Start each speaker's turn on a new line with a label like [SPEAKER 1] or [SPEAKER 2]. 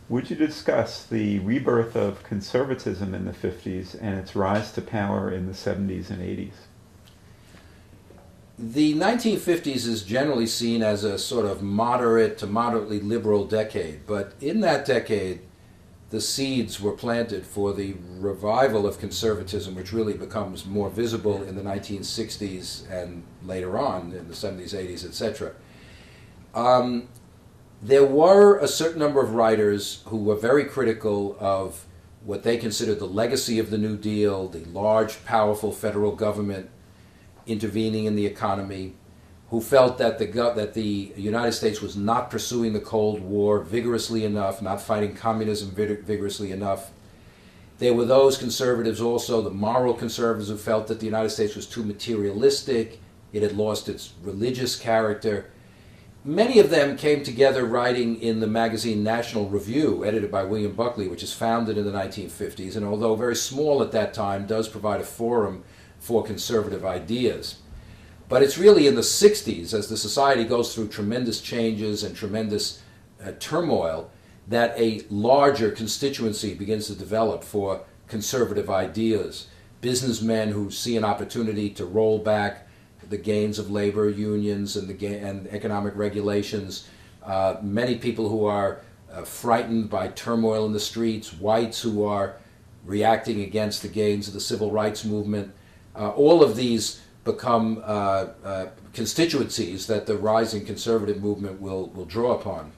[SPEAKER 1] Would you discuss the rebirth of conservatism in the 50s and its rise to power in the 70s and 80s?
[SPEAKER 2] The 1950s is generally seen as a sort of moderate to moderately liberal decade, but in that decade, the seeds were planted for the revival of conservatism, which really becomes more visible in the 1960s and later on in the 70s, 80s, etc. There were a certain number of writers who were very critical of what they considered the legacy of the New Deal, the large, powerful federal government intervening in the economy, who felt that the United States was not pursuing the Cold War vigorously enough, not fighting communism vigorously enough. There were those conservatives also, the moral conservatives, who felt that the United States was too materialistic, it had lost its religious character. Many of them came together writing in the magazine National Review, edited by William Buckley, which is founded in the 1950s, and although very small at that time, does provide a forum for conservative ideas. But it's really in the 60s, as the society goes through tremendous changes and tremendous turmoil, that a larger constituency begins to develop for conservative ideas. Businessmen who see an opportunity to roll back the gains of labor unions and economic regulations, many people who are frightened by turmoil in the streets, whites who are reacting against the gains of the civil rights movement. All of these become constituencies that the rising conservative movement will draw upon.